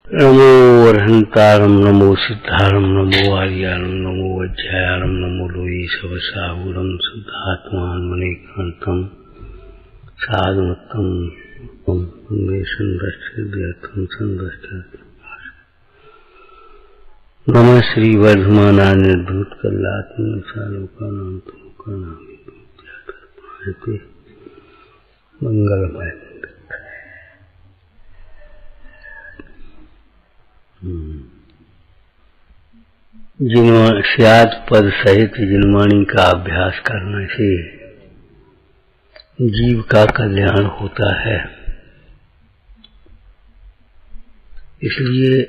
नमो अर्हंतारम नमो सिद्धारम नमो आर्यारम नमो अध्यायारम नमो लोई सवसाहुरम शुद्धात्मान मणिकांतम साधुमत्तम नमः श्री वर्धमाना निर्भूत कल्लात्मसालोकानां मंगलमय। स्यात् पद सहित जिनवाणी का अभ्यास करने से जीव का कल्याण होता है। इसलिए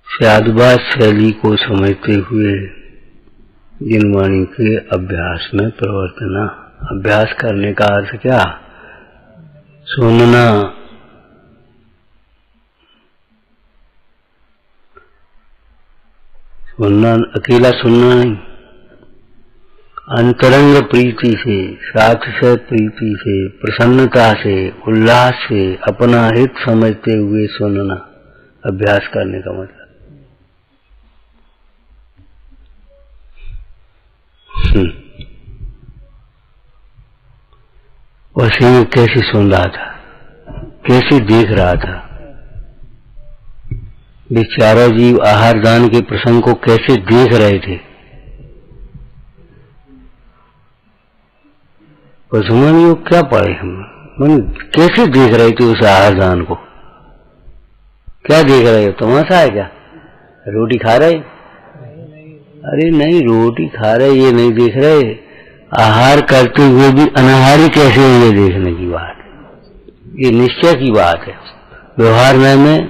स्याद्वाद शैली को समझते हुए जिनवाणी के अभ्यास में प्रवर्तना। अभ्यास करने का अर्थ क्या? सुनना। सुनना अकेला सुनना नहीं, अंतरंग प्रीति से, साक्षी प्रीति से, प्रसन्नता से, उल्लास से, अपना हित समझते हुए सुनना अभ्यास करने का मतलब। वैसे वो कैसे सुन रहा था, कैसे देख रहा था। वे चारों जीव आहार दान के प्रसंग को कैसे देख रहे थे। पशुमान योग क्या पढ़े हम, मन कैसे देख रहे थे उस आहार दान को। क्या देख रहे हो, तमाशा है क्या? रोटी खा रहे? अरे नहीं, रोटी खा रहे ये नहीं देख रहे, आहार करते हुए भी अनाहारी कैसे हुए देखने की बात है। ये निश्चय की बात है। व्यवहार में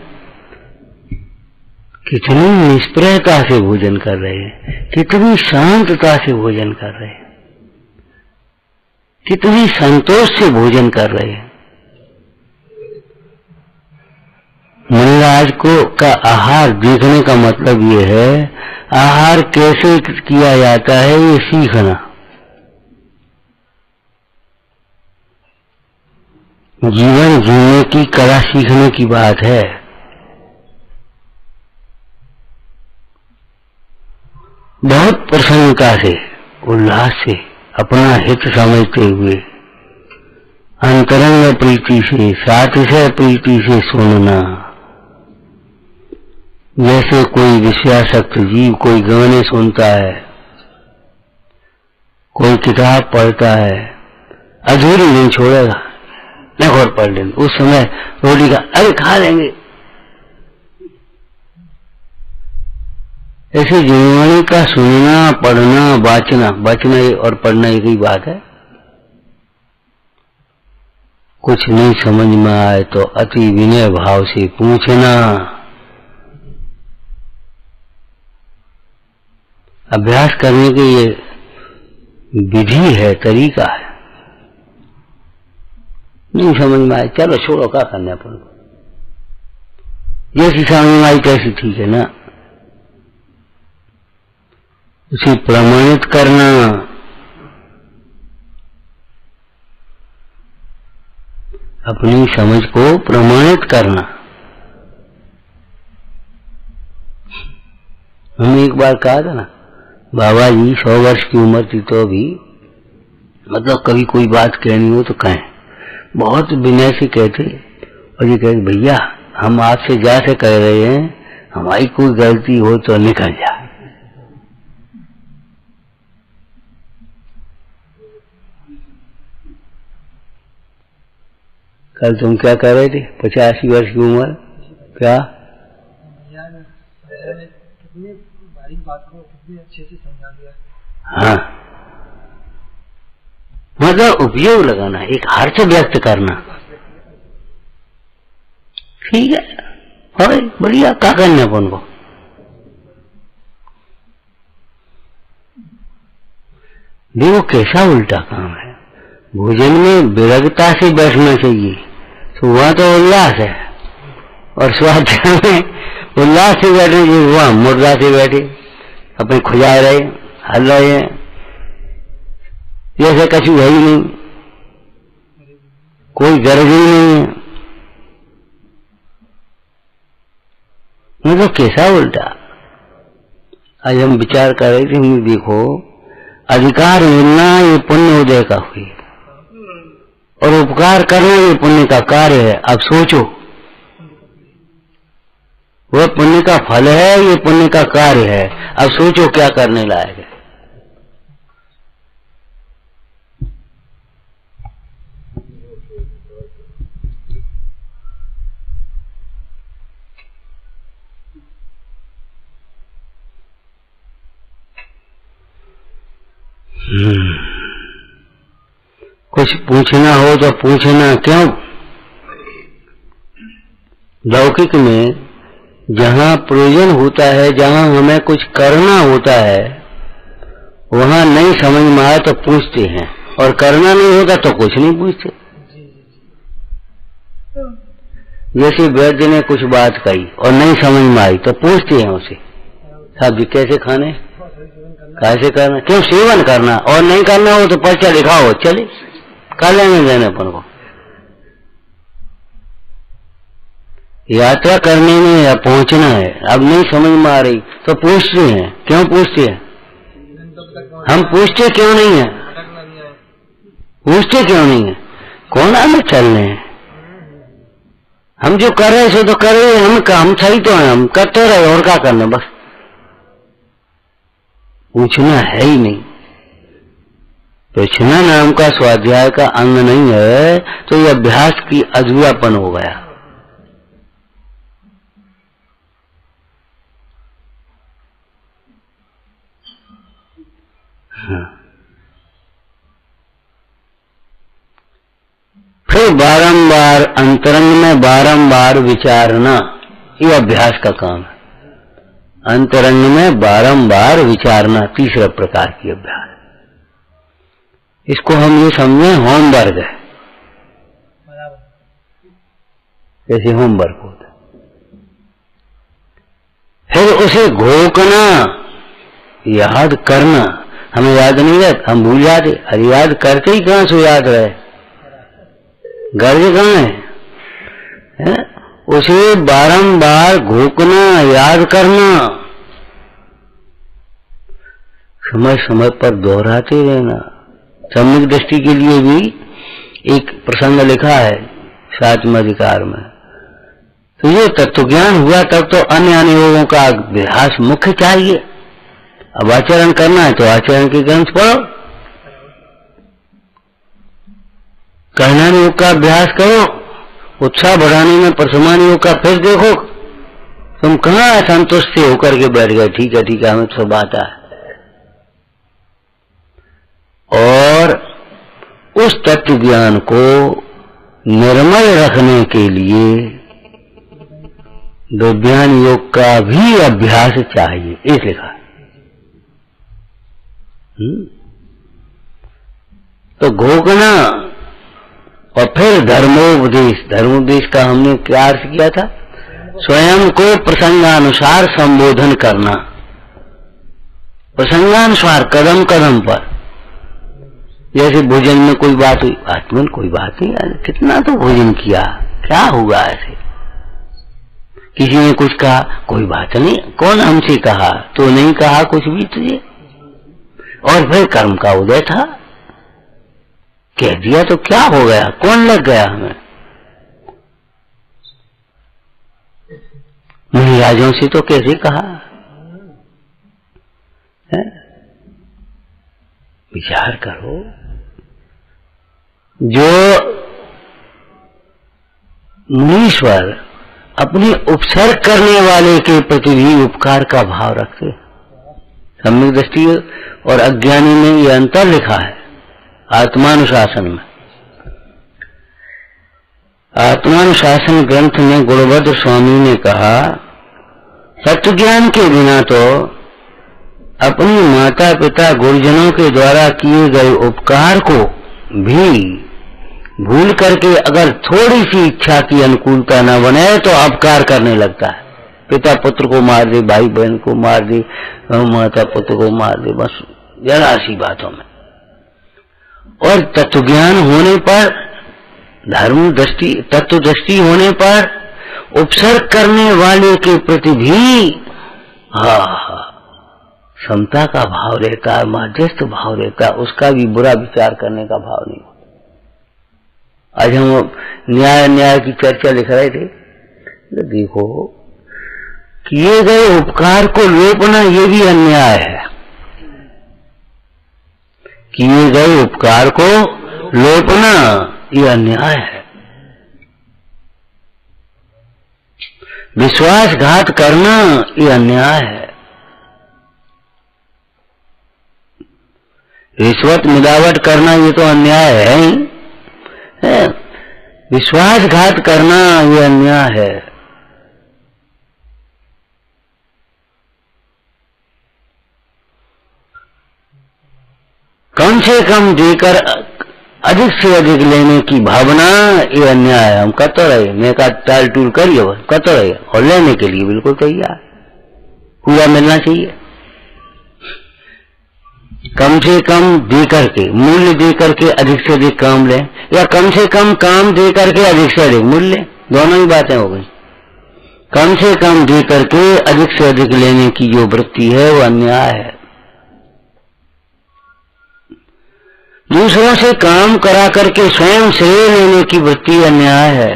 कितनी निष्प्रयता से भोजन कर रहे हैं, कितनी शांतता से भोजन कर रहे हैं, कितनी संतोष से भोजन कर रहे हैं। मुनिराज को का आहार देखने का मतलब ये है, आहार कैसे किया जाता है ये सीखना। जीवन जीने की कला सीखने की बात है। बहुत प्रसन्नता से, उल्लास से, अपना हित समझते हुए, अंतरंग प्रीति से, सातिशय प्रीति से सुनना। जैसे कोई विषयासक्त जीव कोई गाने सुनता है, कोई किताब पढ़ता है, अधूरी नहीं छोड़ेगा, नहीं और पढ़ लेंगे। उस समय रोटी का अरे खा लेंगे। ऐसे जीववाणी का सुनना, पढ़ना, वाचना, वाचना और पढ़ना एक ही बात है। कुछ नहीं समझ में आए तो अति विनय भाव से पूछना। अभ्यास करने की ये विधि है, तरीका है। नहीं समझ में आए चलो छोड़ो, क्या करना अपन को, जैसी समझ में आई कैसी ठीक है ना। उसे प्रमाणित करना। अपनी समझ को प्रमाणित करना। हमने एक बार कहा था ना, बाबा जी 100 वर्ष की उम्र थी तो भी मतलब कभी कोई बात कहनी हो तो कहें, बहुत विनय से कहते। और ये कहते भैया हम आपसे जैसे कह रहे हैं, हमारी कोई गलती हो तो निकल जाए। कल तुम क्या कह रहे थे? 85 वर्ष की उम्र क्या? कितनी बारीक बात को कितनी अच्छे से समझा दिया। हाँ, मतलब उपयोग लगाना, एक अर्थ व्यक्त करना। ठीक है, और बढ़िया, क्या करना अपन को। देखो कैसा उल्टा काम है। भोजन में विरगता से बैठना चाहिए, तो वहां तो उल्लास है, और स्वाध्याय में उल्लास से बैठे जी, वहां मुर्दा से बैठे अपने खुजा रहे, हल रहे हैं जैसे कछु है ही नहीं, कोई गरज ही नहीं है। मतलब कैसा उल्टा। आज हम विचार कर रहे थे, देखो अधिकार मिलना ये पुण्य उदय का हुई और उपकार करना ये पुण्य का कार्य है। अब सोचो, वह पुण्य का फल है, ये पुण्य का कार्य है। अब सोचो क्या करने लायक है। कुछ पूछना हो तो पूछना क्यों। लौकिक में जहां प्रयोजन होता है, जहां हमें कुछ करना होता है, वहां नहीं समझ में आया तो पूछते हैं, और करना नहीं होता तो कुछ नहीं पूछते। जैसे वैद्य ने कुछ बात कही और नहीं समझ में आई तो पूछते हैं उसे, साहब जी कैसे खाने, कैसे करना, क्यों सेवन करना, और नहीं करना हो तो पर्चा लिखाओ, चले कर लेंगे देने अपन को। यात्रा करने में या पहुंचना है, अब नहीं समझ में आ रही तो पूछते हैं। क्यों पूछते हैं? हम पूछते क्यों नहीं है? पूछते क्यों नहीं है? कौन हमें चलने हैं? हम जो कर रहे सो तो कर रहे, हम सही तो है, हम करते रहे और क्या करना। बस पूछना है ही नहीं। पूछना नाम का स्वाध्याय का अंग नहीं है तो यह अभ्यास की अधूरापन हो गया। फिर बारंबार अंतरंग में बारंबार विचारना, ये अभ्यास का काम है। अंतरंग में बारंबार विचारना तीसरा प्रकार की अभ्यास। इसको हम ये समझे होमवर्क है, जैसे होमवर्क होता। फिर उसे घोकना, याद करना। हमें याद नहीं रहता, हम भूल जाते। अरे याद करते ही कहां से याद रहे, गर्ज कहां है? उसे बारंबार घोकना, याद करना, समय समय पर दोहराते रहना। सम्यक दृष्टि के लिए भी एक प्रसंग लिखा है 7वें अधिकार में। तो ये तत्व ज्ञान हुआ तब तो अन्य अनुयोगों का अभ्यास मुख्य चाहिए। अब आचरण करना है तो आचरण के ग्रंथ पढ़ो, कहना योग का अभ्यास करो, उत्साह बढ़ाने में प्रसमान योग का फिर देखो। तुम कहाँ असंतुष्ट से होकर के बैठ गए, ठीक है ठीक है हमें सब आता है। और उस तत्व ज्ञान को निर्मल रखने के लिए विज्ञान योग का भी अभ्यास चाहिए, इस लिखा। तो घोकना और फिर धर्मोपदेश। धर्मोपदेश का हमने क्या अर्थ किया था? स्वयं को प्रसंगानुसार संबोधन करना, प्रसंगानुसार कदम कदम पर। जैसे भोजन में कोई बात हुई, आत्मन कोई बात नहीं, कितना तो भोजन किया, क्या हुआ ऐसे? किसी ने कुछ कहा, कोई बात नहीं, कौन हमसे कहा, तो नहीं कहा कुछ भी तुझे, और फिर कर्म का उदय था, कह दिया तो क्या हो गया, कौन लग गया हमें? मुनिराजों से तो कैसे कहा है? विचार करो। जो मुनीश्वर अपने उपसर्ग करने वाले के प्रति भी उपकार का भाव रखते। सम्यक दृष्टि और अज्ञानी में यह अंतर लिखा है आत्मानुशासन में। आत्मानुशासन ग्रंथ में गुणभद्र स्वामी ने कहा, तत्व ज्ञान के बिना तो अपनी माता पिता गुरुजनों के द्वारा किए गए उपकार को भी भूल करके अगर थोड़ी सी इच्छा की अनुकूलता न बने तो अपकार करने लगता है। पिता पुत्र को मार दे, भाई बहन को मार दे, माता पुत्र को मार दे, बस जरा सी बातों में। और तत्व ज्ञान होने पर, धर्म दृष्टि तत्व दृष्टि होने पर उपसर्ग करने वाले के प्रति भी समता का भाव रहता है, मध्यस्थ भाव रहता है, उसका भी बुरा विचार करने का भाव नहीं होता। आज हम न्याय की चर्चा लिख रहे थे, देखो किए गए उपकार को लोपना ये भी अन्याय है। किए गए उपकार को लोपना ये अन्याय है। विश्वासघात करना ये अन्याय है। रिश्वत मिलावट करना ये तो अन्याय है ही है। विश्वासघात करना ये अन्याय है। कम से कम देकर अधिक से अधिक लेने की भावना ये अन्याय है। हम करते रहे, मैं का टाल टूल करिए, बस करते रहे, और लेने के लिए बिल्कुल तैयार, पूरा मिलना चाहिए। कम से कम दे करके, मूल्य दे करके अधिक से अधिक काम लें, या कम से कम काम दे करके अधिक से अधिक मूल्य लें, दोनों ही बातें हो गई। कम से कम दे करके अधिक से अधिक लेने की जो वृत्ति है वो अन्याय है। दूसरों से काम करा करके स्वयं श्रेय लेने की वृत्ति अन्याय है।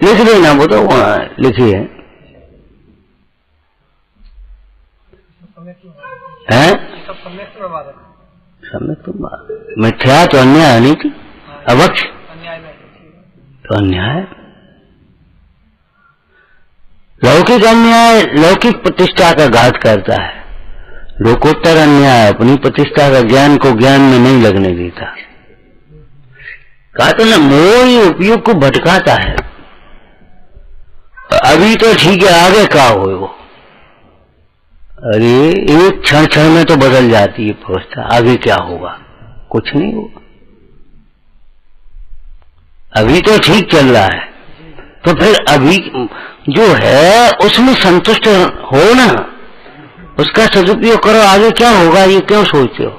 लिख देना, वो तो वहां लिखी है। सम्यक तो मिथ्या तो अन्याय नहीं थी, अवक्ष तो अन्याय। लौकिक अन्याय लौकिक प्रतिष्ठा का घात करता है। लोकोत्तर अन्याय अपनी प्रतिष्ठा का ज्ञान को ज्ञान में नहीं लगने देता। कहा तो ना, मोह ही उपयोग को भटकाता है। अभी तो ठीक है, आगे क्या हो वो, अरे एक क्षण क्षण में तो बदल जाती है अवस्था, आगे क्या होगा, कुछ नहीं होगा। अभी तो ठीक चल रहा है, तो फिर अभी जो है उसमें संतुष्ट हो ना, उसका सदुपयोग करो। आगे क्या होगा ये क्यों सोचते हो?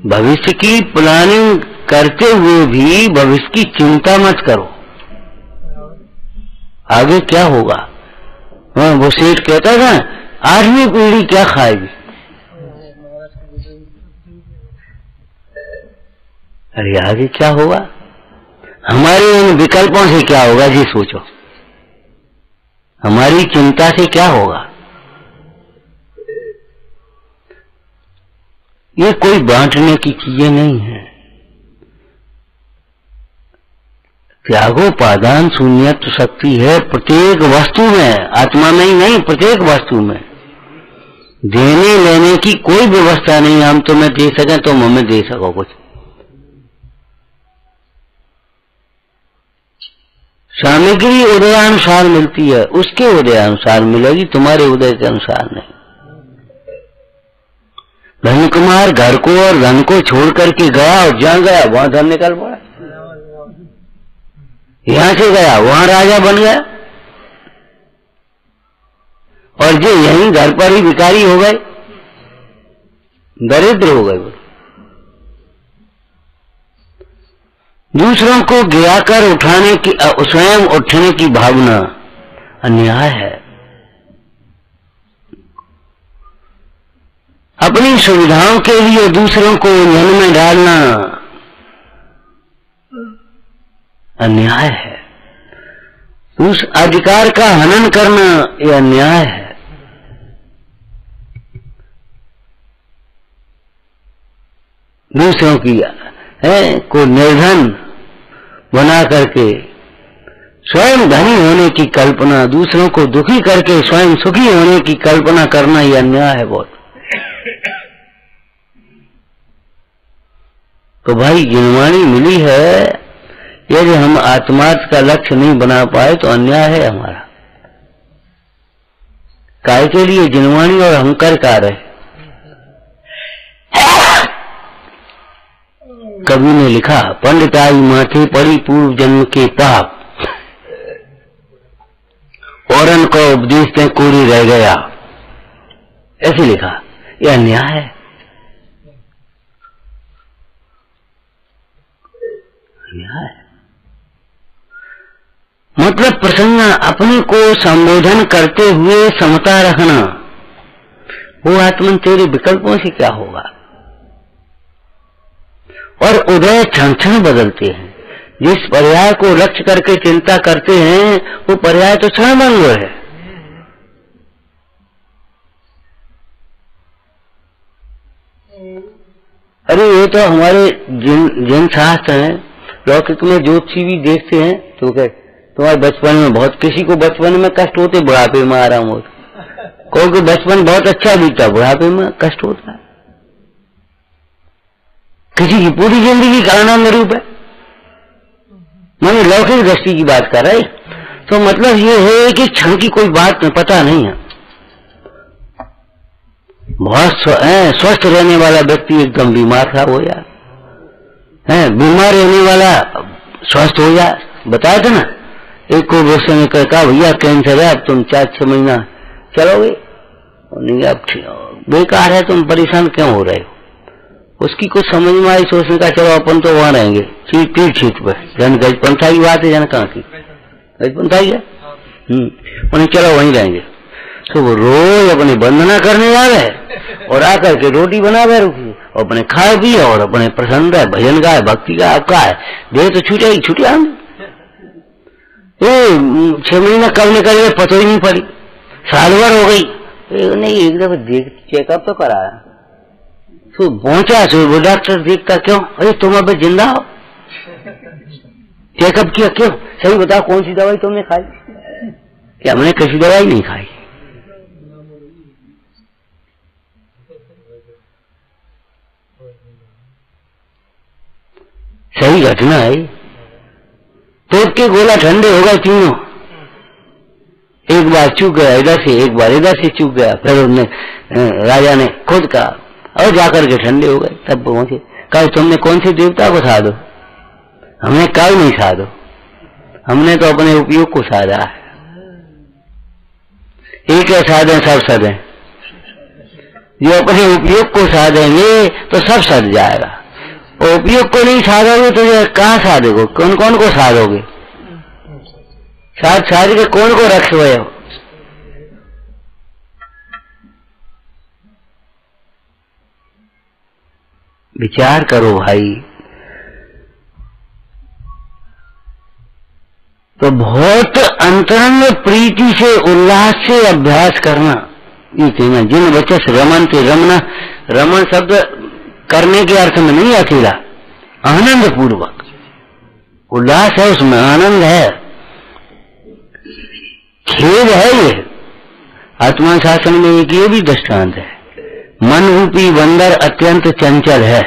भविष्य की प्लानिंग करते हुए भी भविष्य की चिंता मत करो, आगे क्या होगा। हाँ, वो सेठ कहता था 8वीं पीढ़ी क्या खाएगी। अरे आगे क्या होगा, हमारे इन विकल्पों से क्या होगा जी सोचो, हमारी चिंता से क्या होगा। ये कोई बांटने की चीजें नहीं है। त्यागोपादान शून्यत्व शक्ति है प्रत्येक वस्तु में, आत्मा में ही नहीं, प्रत्येक वस्तु में। देने लेने की कोई व्यवस्था नहीं, हम तुम्हें दे सकें तुम हमें दे सको कुछ। सामग्री उदयानुसार मिलती है, उसके उदयानुसार मिलेगी, तुम्हारे उदय के अनुसार नहीं। धन कुमार घर को और धन को छोड़ करके गया, और जहां गया वहां धन निकल पड़ा। यहां से गया वहां राजा बन गया, और जो यहीं घर पर ही भिखारी हो गए, दरिद्र हो गए। दूसरों को गिराकर उठाने की, स्वयं उठने की भावना अन्याय है। अपनी सुविधाओं के लिए दूसरों को उलझन में डालना अन्याय है। उस अधिकार का हनन करना यह अन्याय है। दूसरों की को निर्धन बना करके स्वयं धनी होने की कल्पना, दूसरों को दुखी करके स्वयं सुखी होने की कल्पना करना यह अन्याय है बहुत। तो भाई जिनवाणी मिली है, यदि हम आत्मार्थ का लक्ष्य नहीं बना पाए तो अन्याय है हमारा। काय के लिए जिनवाणी और अहंकार कार्य है। कवि ने लिखा, पंडिताई माथे पड़ी पूर्व जन्म के पाप, औरन को उपदेश में कोरी रह गया। ऐसे लिखा, यह अन्याय है। यहाँ है। मतलब प्रसन्न, अपने को संबोधन करते हुए समता रखना। वो आत्मन तेरे विकल्पों से क्या होगा। और उदय क्षण क्षण बदलते हैं। जिस पर्याय को लक्ष्य करके चिंता करते हैं वो पर्याय तो क्षण भंग है। अरे ये तो हमारे जिन शास्त्र हैं, लौकिक में ज्योतिषी भी देखते हैं तो कहे तुम्हारे बचपन में बहुत, किसी को बचपन में कष्ट होते, बुढ़ापे में आराम होता। कोई बचपन बहुत अच्छा बीता, बुढ़ापे में कष्ट होता है। किसी की पूरी जिंदगी का आनंद रूप है। मैंने लौकिक दृष्टि की बात कर रहा है, तो मतलब ये है कि क्षण की कोई बात में पता नहीं है। बहुत स्वस्थ रहने वाला व्यक्ति एकदम बीमार था हो जाए, बीमार रहने वाला स्वस्थ हो जाए। बताया था ना, एक को दोस्तों ने कहा भैया कैंसर है, अब तुम 4-6 महीना चलोगे, नहीं अब बेकार है, तुम परेशान क्यों हो रहे हो। उसकी कुछ समझ में आई, सोचने का चलो अपन तो वहां रहेंगे, पीठ छीट पर। जन गजपंथा की बात है, जन कहाँ की गजपंथा ही है। उन्हें चलो वहीं रहेंगे। तो वो रोज अपनी वंदना करने वाले और आकर के रोटी बना गए, रुकी और अपने खाए भी और अपने प्रसन्न है, भजन गाय, भक्ति का आपका है। देह तो छूटेगी, छुट्टियां 6 महीना कब निकल गए पता ही नहीं पड़ी, साल भर हो गई। नहीं एक दफा देख चेकअप तो कराया, तो पहुंचा तो वो डॉक्टर देखता, क्यों अरे तुम अभी जिंदा हो, चेकअप किया, क्यों सही बताओ कौन सी दवाई तुमने खाई। क्या हमने किसी दवाई नहीं खाई। सही घटना है। पेट के गोला ठंडे हो गए तीनों, एक बार चूक गया इधर से, एक बार इधर से चूक गया। फिर उन्होंने राजा ने खुद कहा और जाकर के ठंडे हो गए। तब पहुंचे, कहा तुमने कौन से देवता को साधो। हमने कल नहीं साधो, हमने तो अपने उपयोग को साधा है। एक है साधे सब सधे, जो अपने उपयोग को साधेंगे तो सब सध जाएगा। और उपयोग को नहीं साधोगे तो कहाँ साधोगे, कौन कौन को साधोगे, साध के कौन को रख हुए हो। विचार करो भाई। तो बहुत अंतरंग प्रीति से, उल्लास से अभ्यास करना, ये कहना जिन वचस रमन के, रमना रमन शब्द करने के अर्थ में नहीं, अकेला आनंद पूर्वक उल्लास है, उसमें आनंद है, खेद है। ये आत्मा शासन में एक ये भी दृष्टांत है। मन रूपी बंदर अत्यंत चंचल है,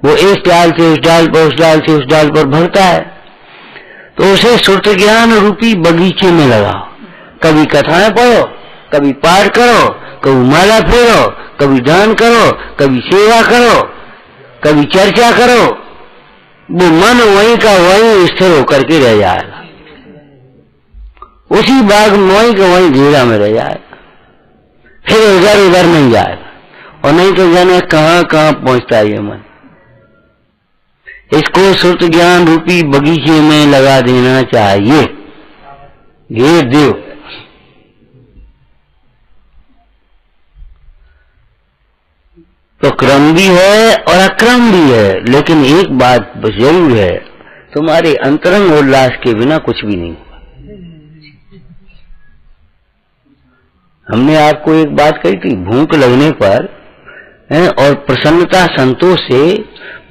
वो एक डाल से उस डाल पर, उस डाल से उस डाल पर भरता है। तो उसे श्रुत ज्ञान रूपी बगीचे में लगाओ, कभी कथाएं पढ़ो, कभी पाठ करो, कभी माला फेरो, कभी दान करो, कभी सेवा करो, कभी चर्चा करो। वो मन वहीं का वहीं स्थिर होकर के रह जाएगा, उसी बाग वहीं का वहीं घेरा में रह जाएगा, फिर उधर उधर नहीं जाएगा। और नहीं तो जाने कहाँ कहाँ पहुंचता है ये मन। इसको श्रुत ज्ञान रूपी बगीचे में लगा देना चाहिए। घेर दो। तो क्रम भी है और अक्रम भी है, लेकिन एक बात जरूर है, तुम्हारे अंतरंग उल्लास के बिना कुछ भी नहीं होगा। हमने आपको एक बात कही थी, भूख लगने पर और प्रसन्नता संतोष से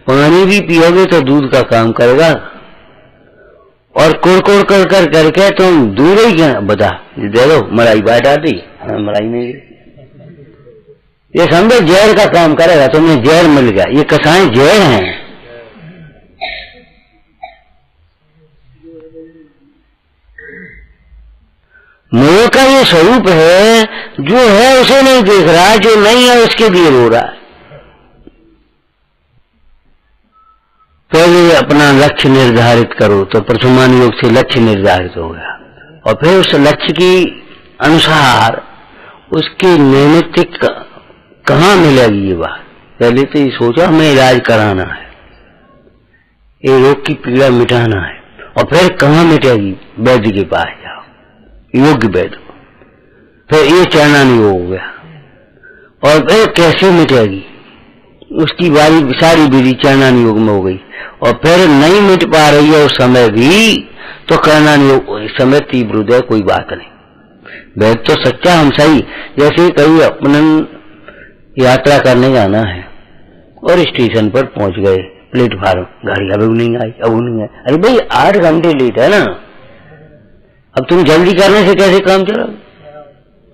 पानी भी पियोगे तो दूध का काम करेगा, और कुड़कुड़ कर करके तुम दूर ही क्या बता दे दो, मलाई बात आती, मलाई नहीं, ये समझो जहर का काम करेगा, तुम्हें जहर मिल गया। ये कसाएं जहर हैं। मोह का ये स्वरूप है, जो है उसे नहीं देख रहा, जो नहीं है उसके लिए रो रहा है। पहले अपना लक्ष्य निर्धारित करो, तो प्रथमान योग से लक्ष्य निर्धारित हो गया, और फिर उस लक्ष्य की अनुसार उसके नैमित्तिक कहाँ मिलेगी ये बात। पहले तो ये सोचा हमें इलाज कराना है, ये रोग की पीड़ा मिटाना है। और फिर कहाँ मिटेगी? वैद्य के पास जाओ, योग्य वैद्य। फिर ये चरणानी योग हो गया। और फिर कैसे मिटेगी? उसकी सारी विधि चरणानी योग में हो गई। और फिर नहीं मिट पा रही है उस समय भी, तो करणानी योग। इस समय तीव्र हृदय कोई बात नहीं, वैद्य तो सच्चा हम सही। जैसे कहीं अपने यात्रा करने जाना है और स्टेशन पर पहुंच गए, प्लेटफार्म, गाड़ी अब नहीं आई, अब नहीं आई। अरे भाई 8 घंटे लेट है ना, अब तुम जल्दी करने से कैसे काम चलोगे?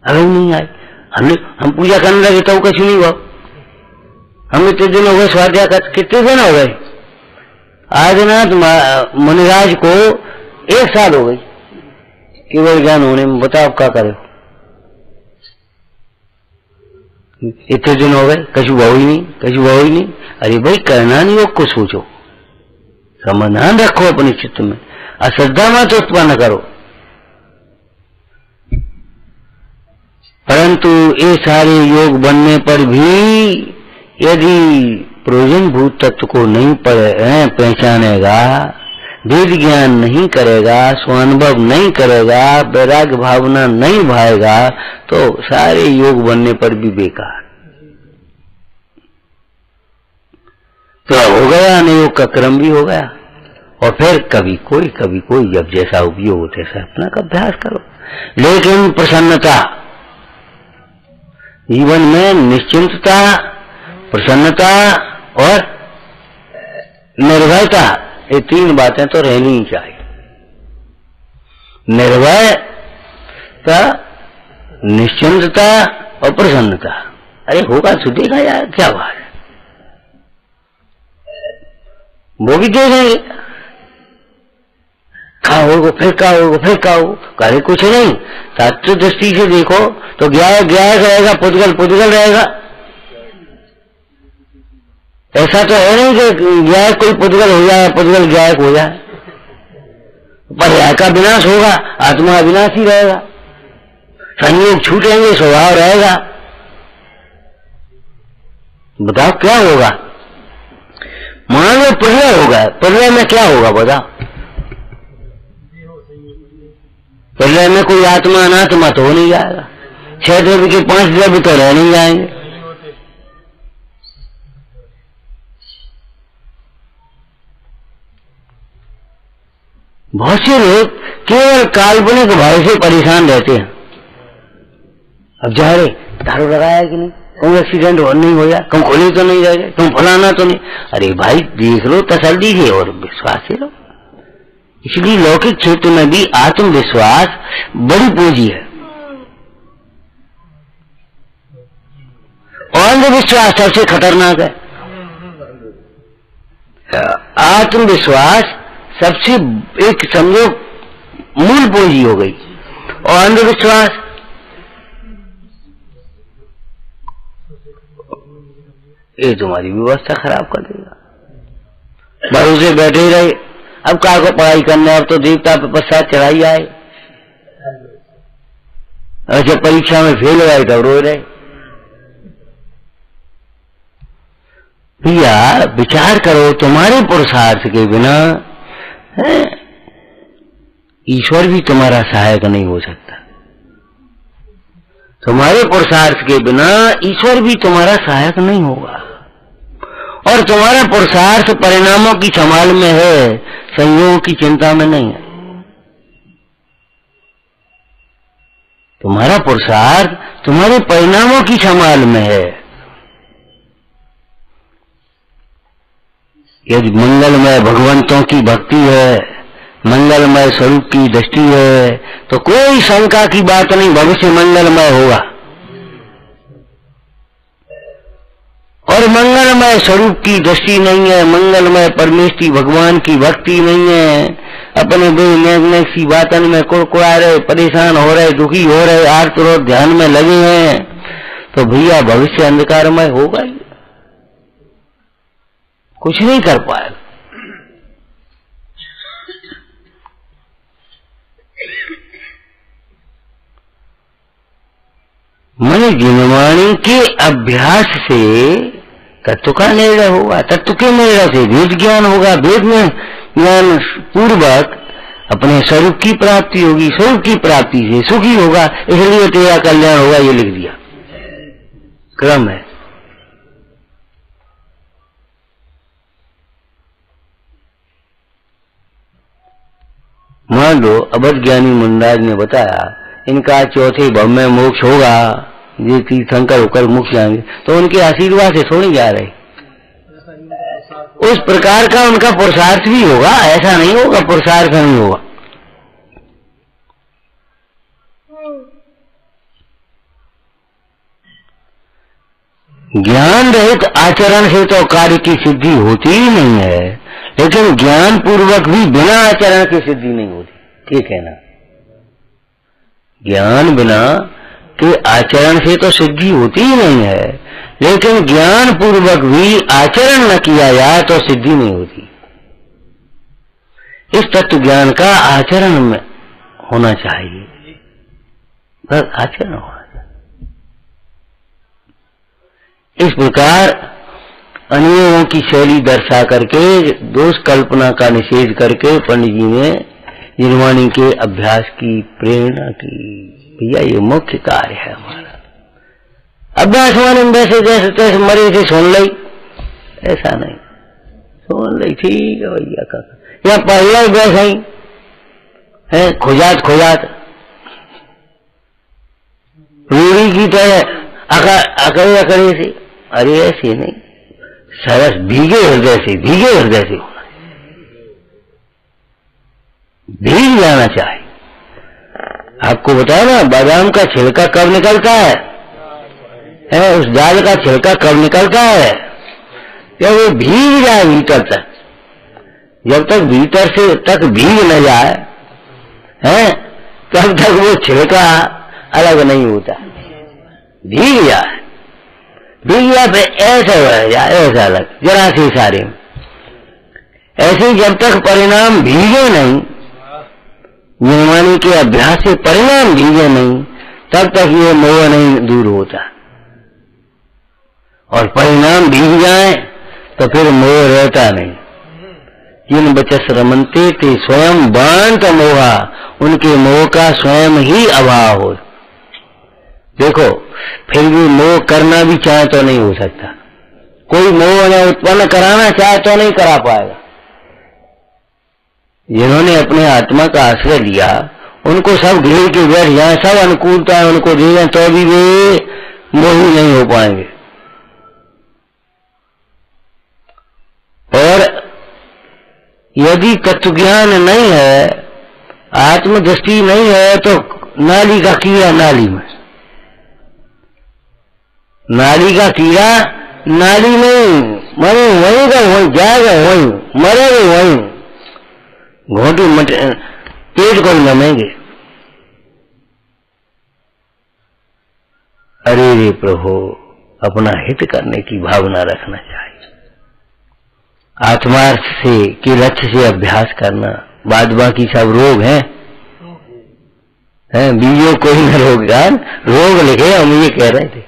अब नहीं आई। हम पूजा करने लगे तो कुछ नहीं हुआ। हम इतने दिन हो गए स्वाध्याय कर, कितने दिन हो गए? आदिनाथ मुनिराज को 1 साल हो गई केवल ज्ञान होने में। बताओ क्या करे? इतने दिन हो गए, कछु बहु ही नहीं, कछु बहु ही नहीं। अरे भाई करणानी योग को सोचो, समाधान रखो अपने चित्त में, अश्रद्धा मत उत्पन्न करो। परंतु ये सारे योग बनने पर भी यदि प्रयोजन भूत तत्व को नहीं पहचानेगा, वेद ज्ञान नहीं करेगा, स्वानुभव नहीं करेगा, वैराग्य भावना नहीं भाएगा, तो सारे योग बनने पर भी बेकार। तो हो गया, अनयोग का क्रम भी हो गया। और फिर कभी कोई जब जैसा उपयोग हो तैसा अपना का अभ्यास करो। लेकिन प्रसन्नता, जीवन में निश्चिंतता, प्रसन्नता और निर्भयता, ये 3 बातें तो रहनी ही चाहिए। निर्भयता, निश्चिंतता और प्रसन्नता। अरे होगा तो देखा यार, क्या बात है, वो भी देखेंगे। खाओगे फिर खाओ, करे कुछ नहीं। तत्व दृष्टि से देखो तो ज्ञायक रहेगा, पुद्गल रहेगा। ऐसा तो है नहीं कि ज्ञायक कोई पुद्गल हो जाए, पुद्गल ज्ञायक हो जाए। पर्याय का विनाश होगा, आत्मा अविनाशी रहेगा, संयोग छूटेंगे, स्वभाव रहेगा। बताओ क्या होगा? मान लो प्रलय होगा, प्रलय में क्या होगा बताओ? प्रलय में कोई आत्मा अनात्मा तो हो नहीं जाएगा। 6 द्रव्य के 5 द्रव्य तो रह नहीं जाएंगे। बहुत से लोग केवल काल्पनिक भाव से परेशान रहते हैं। अब जा रहे, दारू लगाया कि नहीं, कहूँ एक्सीडेंट नहीं हो जाए, कहूँ खोले तो नहीं रह जाए, कहूँ फलाना तो नहीं। अरे भाई देख लो तसल्ली से और विश्वास से लो। इसलिए लौकिक क्षेत्र में भी आत्मविश्वास बड़ी पूंजी है। अंधविश्वास सबसे खतरनाक है। आत्मविश्वास सबसे एक समझो मूल पूंजी हो गई, और अंधविश्वास ये तुम्हारी व्यवस्था खराब कर देगा। भरोसे बैठे रहे, अब क्या को पढ़ाई करने, अब तो देवता पे पश्चात चढ़ाई आए। जब परीक्षा में फेल हो गए तब रो रहे। भैया विचार करो, तुम्हारे पुरुषार्थ के बिना ईश्वर भी तुम्हारा सहायक नहीं हो सकता। तुम्हारे पुरुषार्थ के बिना ईश्वर भी तुम्हारा सहायक नहीं होगा। और तुम्हारा पुरुषार्थ परिणामों की संभाल में है, संयोगों की चिंता में नहीं है। तुम्हारा पुरुषार्थ तुम्हारे परिणामों की संभाल में है। यदि मंगलमय भगवंतों की भक्ति है, मंगलमय स्वरूप की दृष्टि है, तो कोई शंका की बात नहीं, भविष्य मंगलमय होगा। और मंगलमय स्वरूप की दृष्टि नहीं है, मंगलमय परमेश्वरी भगवान की भक्ति नहीं है, अपने बेमैगनेक सी बातन में कुड़कुड़ा रहे, परेशान हो रहे, दुखी हो रहे, आर्तरोध ध्यान में लगे हैं, तो भैया भविष्य अंधकारमय होगा ही, कुछ नहीं कर पाएगा। मन जिनवाणी के अभ्यास से तत्व का निर्णय होगा, तत्व के निर्णय से वेद ज्ञान होगा, वेद में ज्ञान पूर्वक अपने स्वरूप की प्राप्ति होगी, स्वरूप की प्राप्ति से सुखी होगा, इसलिए तेरा कल्याण होगा, ये लिख दिया, क्रम है। मान लो अबध ज्ञानी मुंडाज ने बताया इनका चौथे भव में मोक्ष होगा, ये तीर्थंकर होकर मुक्त जाएंगे, तो उनके आशीर्वाद से थोड़ी जा रहे, उस प्रकार का उनका पुरुषार्थ भी होगा, ऐसा नहीं होगा पुरुषार्थ नहीं होगा। ज्ञान रहित आचरण से तो कार्य की सिद्धि होती ही नहीं है, लेकिन ज्ञान पूर्वक भी बिना आचरण की सिद्धि नहीं होती, ठीक है ना। ज्ञान बिना के आचरण से तो सिद्धि होती ही नहीं है, लेकिन ज्ञान पूर्वक भी आचरण न किया जाए तो सिद्धि नहीं होती। इस तत्व ज्ञान का आचरण में होना चाहिए, बस आचरण होना चाहिए। इस प्रकार अनियमों की शैली दर्शा करके, दोष कल्पना का निषेध करके पंडित जी ने निर्वाणी के अभ्यास की प्रेरणा की। भैया ये मुख्य कार्य है हमारा। अभ्यास माने वैसे जैसे तैसे मरे थे सुन ली, ऐसा नहीं, सुन ली ठीक है भैया का, या पहला वैसा ही है, खुजात खुजात रूढ़ी की तरह अकड़े अकड़े से, अरे ऐसे नहीं, सरस भीगे हृदय से, भीगे हृदय से होना, भीग जाना चाहिए। आपको बताया ना बादाम का छिलका कब निकलता है, उस दाल का छिलका कब निकलता है, जब वो भीग जाए भीतर तक। जब तक भीतर से तक भीग न जाए है, तब तक वो छिलका अलग नहीं होता। भीग जाए, भीग जाए फिर ऐसा हो जाए, ऐसा अलग जरा से सारे। ऐसे जब तक परिणाम भीगे नहीं, निर्वाणी के अभ्यास से परिणाम भीगे नहीं, तब तक ये मोह नहीं दूर होता। और परिणाम भीग जाए तो फिर मोह रहता नहीं। जिन बचस रमनते ते स्वयं बांत मोहा, उनके मोह का स्वयं ही अभाव हो। देखो फिर भी मोह करना भी चाहे तो नहीं हो सकता, कोई मोह न उत्पन्न कराना चाहे तो नहीं करा पाएगा। जिन्होंने अपने आत्मा का आश्रय लिया, उनको सब घेर के बैठ जाए, सब अनुकूलता है उनको दे दें, तो भी वे मोही नहीं हो पाएंगे। और यदि तत्वज्ञान नहीं है, आत्मदृष्टि नहीं है, तो नाली का कीड़ा नाली में, नाली का कीड़ा नाली में मरे वहीं का वहीं जाएगा, वहीं मरेगा वहीं, घोटू पेट को नमेंगे। अरे रे प्रभु, अपना हित करने की भावना रखना चाहिए, आत्मार्थ से के लक्ष्य से अभ्यास करना। बाद बाकी सब रोग हैं, बीजों कोई न रोग लिखे, हम ये कह रहे थे।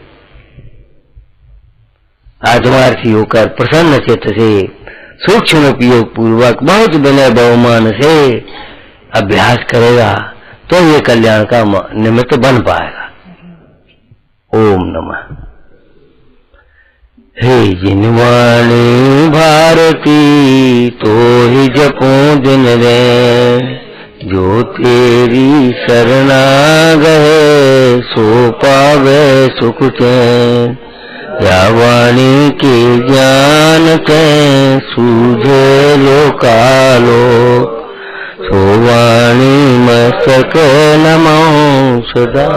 आत्मार्थी होकर प्रसन्न चित्त से सूक्ष्म उपयोग पूर्वक बहुत विनय बहुमान से अभ्यास करेगा तो ये कल्याण का निमित्त बन पाएगा। ओम नमः। हे जिनवाणी भारती तो ही जपो दिन रे, जो तेरी शरणा गए सो पावे सुख चैन। या वाणी के ज्ञान के सूझे लोकालो, सो वाणी मस्तक नमो सदा।